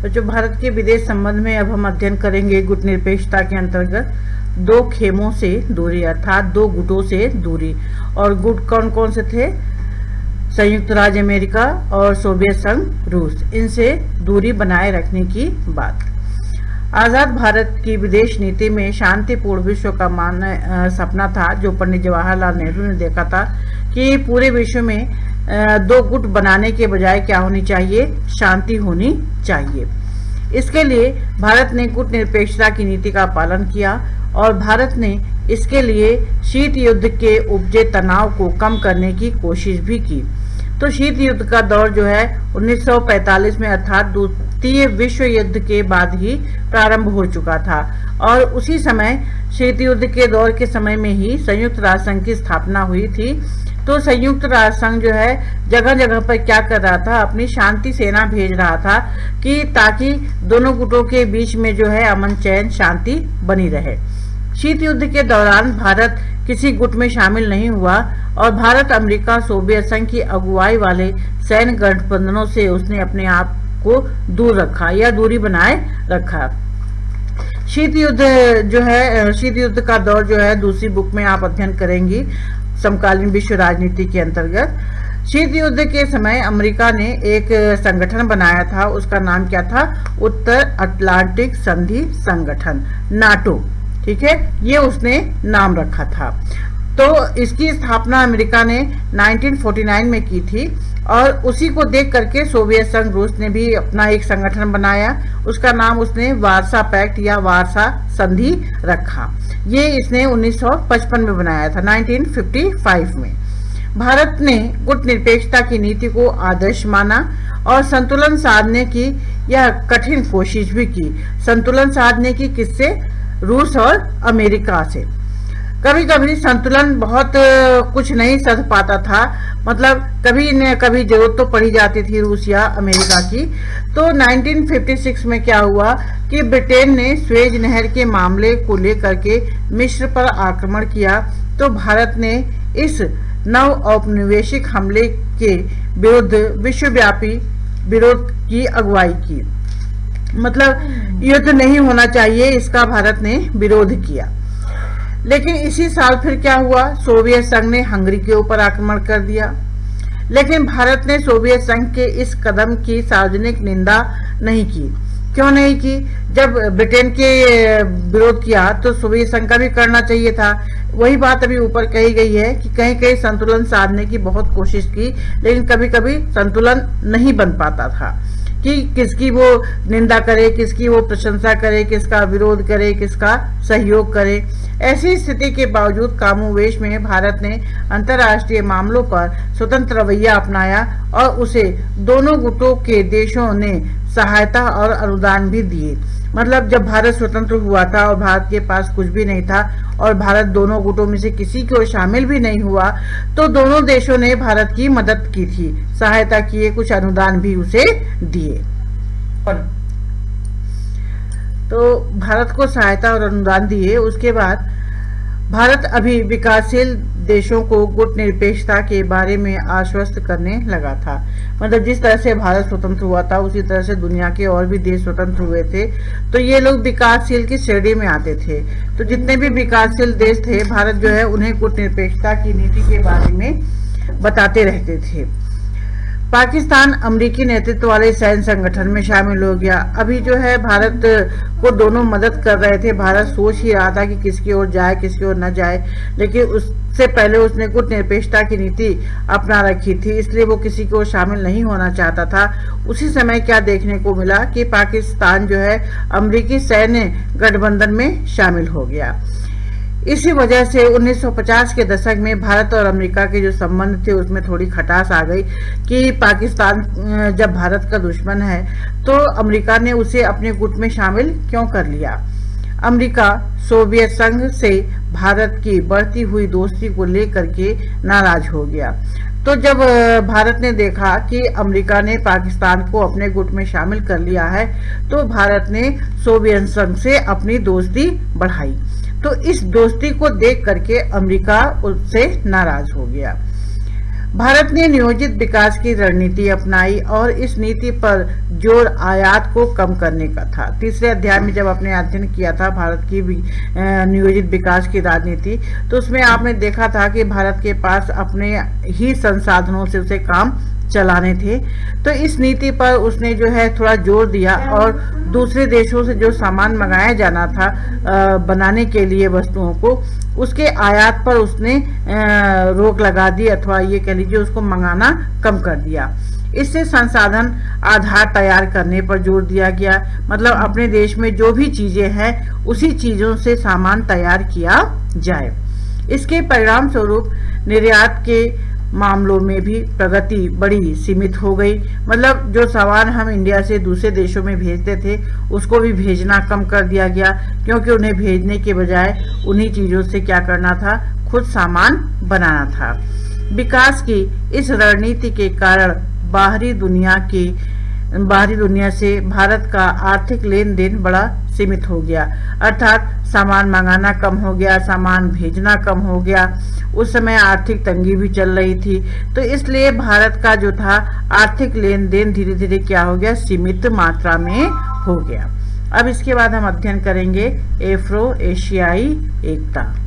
तो जो भारत के विदेश संबंध में अब हम अध्ययन करेंगे गुटनिरपेक्षता के अंतर्गत दो खेमों से दूरी अर्थात दो गुटों से दूरी। और गुट कौन कौन से थे? संयुक्त राज्य अमेरिका और सोवियत संघ रूस, इनसे दूरी बनाए रखने की बात। आजाद भारत की विदेश नीति में शांतिपूर्ण विश्व का सपना था, जो पंडित जवाहरलाल नेहरू ने देखा था कि पूरे विश्व में दो गुट बनाने के बजाय क्या होनी चाहिए? शांति होनी चाहिए। इसके लिए भारत ने गुट निरपेक्षता की नीति का पालन किया और भारत ने इसके लिए शीत युद्ध के उपजे तनाव को कम करने की कोशिश भी की। तो शीत युद्ध का दौर जो है 1945 में अर्थात द्वितीय विश्व युद्ध के बाद ही प्रारंभ हो चुका था और उसी समय शीत युद्ध के दौर के समय में ही संयुक्त राष्ट्र संघ की स्थापना हुई थी। तो संयुक्त राष्ट्र संघ जो है जगह जगह पर क्या कर रहा था? अपनी शांति सेना भेज रहा था कि ताकि दोनों गुटों के बीच में जो है अमन चैन शांति बनी रहे। शीत युद्ध के दौरान भारत किसी गुट में शामिल नहीं हुआ और भारत अमेरिका सोवियत संघ की अगुवाई वाले सैन्य गठबंधनों से उसने अपने आप को दूर रखा या दूरी बनाए रखा। शीत युद्ध का दौर जो है दूसरी बुक में आप अध्ययन करेंगी समकालीन विश्व राजनीति के अंतर्गत। शीत युद्ध के समय अमेरिका ने एक संगठन बनाया था, उसका नाम क्या था? उत्तर अटलांटिक संधि संगठन, नाटो। ठीक है, ये उसने नाम रखा था। तो इसकी स्थापना अमेरिका ने 1949 में की थी और उसी को देख करके सोवियत संघ रूस ने भी अपना एक संगठन बनाया, उसका नाम उसने वार्सा पैक्ट या वार्सा संधि रखा। ये इसने 1955 में बनाया था, 1955 में। भारत ने गुट निरपेक्षता की नीति को आदर्श माना और संतुलन साधने की यह कठिन कोशिश भी की। संतुलन साधने की किससे? रूस और अमेरिका से। कभी कभी संतुलन बहुत कुछ नहीं साध पाता था, मतलब कभी न कभी जरूरत तो पड़ी जाती थी रूस या अमेरिका की। तो 1956 में क्या हुआ कि ब्रिटेन ने स्वेज नहर के मामले को लेकर के मिस्र पर आक्रमण किया। तो भारत ने इस नव औपनिवेशिक हमले के विरुद्ध विश्वव्यापी विरोध की अगुवाई की, मतलब युद्ध नहीं होना चाहिए, इसका भारत ने विरोध किया। लेकिन इसी साल फिर क्या हुआ? सोवियत संघ ने हंगरी के ऊपर आक्रमण कर दिया। लेकिन भारत ने सोवियत संघ के इस कदम की सार्वजनिक निंदा नहीं की। क्यों नहीं की? जब ब्रिटेन के विरोध किया तो सोवियत संघ का भी करना चाहिए था। वही बात अभी ऊपर कही गई है कि कहीं कहीं संतुलन साधने की बहुत कोशिश की, लेकिन कभी कभी संतुलन नहीं बन पाता था कि किसकी वो निंदा करे, किसकी वो प्रशंसा करे, किसका विरोध करे, किसका सहयोग करे। ऐसी स्थिति के बावजूद कमोवेश में भारत ने अंतर्राष्ट्रीय मामलों पर स्वतंत्र रवैया अपनाया और उसे दोनों गुटों के देशों ने सहायता और अनुदान भी दिए। मतलब जब भारत स्वतंत्र हुआ था और भारत के पास कुछ भी नहीं था और भारत दोनों गुटों में से किसी को शामिल भी नहीं हुआ, तो दोनों देशों ने भारत की मदद की थी, सहायता किए, कुछ अनुदान भी उसे दिए। तो भारत को सहायता और अनुदान दिए। उसके बाद भारत अभी विकासशील देशों को गुट निरपेक्षता के बारे में आश्वस्त करने लगा था। मतलब जिस तरह से भारत स्वतंत्र हुआ था उसी तरह से दुनिया के और भी देश स्वतंत्र हुए थे, तो ये लोग विकासशील की श्रेणी में आते थे। तो जितने भी विकासशील देश थे, भारत जो है उन्हें गुट निरपेक्षता की नीति के बारे में बताते रहते थे। पाकिस्तान अमेरिकी नेतृत्व वाले सैन्य संगठन में शामिल हो गया। अभी जो है भारत को दोनों मदद कर रहे थे। भारत सोच ही रहा था कि किसकी ओर जाए, किसकी ओर न जाए, लेकिन उससे पहले उसने गुट निरपेक्षता की नीति अपना रखी थी, इसलिए वो किसी को शामिल नहीं होना चाहता था। उसी समय क्या देखने को मिला कि पाकिस्तान जो है अमेरिकी सैन्य गठबंधन में शामिल हो गया। इसी वजह से 1950 के दशक में भारत और अमेरिका के जो संबंध थे उसमें थोड़ी खटास आ गई कि पाकिस्तान जब भारत का दुश्मन है तो अमेरिका ने उसे अपने गुट में शामिल क्यों कर लिया। अमेरिका सोवियत संघ से भारत की बढ़ती हुई दोस्ती को लेकर के नाराज हो गया। तो जब भारत ने देखा कि अमेरिका ने पाकिस्तान को अपने गुट में शामिल कर लिया है, तो भारत ने सोवियत संघ से अपनी दोस्ती बढ़ाई। तो इस दोस्ती को देख करके अमेरिका उससे नाराज हो गया। भारत ने नियोजित विकास की रणनीति अपनाई और इस नीति पर जोर आयात को कम करने का था। तीसरे अध्याय में जब आपने अध्ययन किया था भारत की नियोजित विकास की राजनीति, तो उसमें आपने देखा था कि भारत के पास अपने ही संसाधनों से उसे काम चलाने थे। तो इस नीति पर उसने जो है थोड़ा जोर दिया और दूसरे देशों से जो सामान मंगाया जाना था बनाने के लिए वस्तुओं को, उसके आयात पर उसने रोक लगा दी, अथवा ये कह लीजिए उसको मंगाना कम कर दिया। इससे संसाधन आधार तैयार करने पर जोर दिया गया, मतलब अपने देश में जो भी चीजें हैं उसी चीजों से सामान तैयार किया जाए। इसके परिणाम स्वरूप निर्यात के मामलों में भी प्रगति बड़ी सीमित हो गई, मतलब जो सामान हम इंडिया से दूसरे देशों में भेजते थे उसको भी भेजना कम कर दिया गया, क्योंकि उन्हें भेजने के बजाय उन्हीं चीजों से क्या करना था, खुद सामान बनाना था। विकास की इस रणनीति के कारण बाहरी दुनिया से भारत का आर्थिक लेन देन बड़ा सीमित हो गया, अर्थात सामान मंगाना कम हो गया, सामान भेजना कम हो गया। उस समय आर्थिक तंगी भी चल रही थी, तो इसलिए भारत का जो था आर्थिक लेन देन धीरे धीरे क्या हो गया, सीमित मात्रा में हो गया। अब इसके बाद हम अध्ययन करेंगे एफ्रो एशियाई एकता।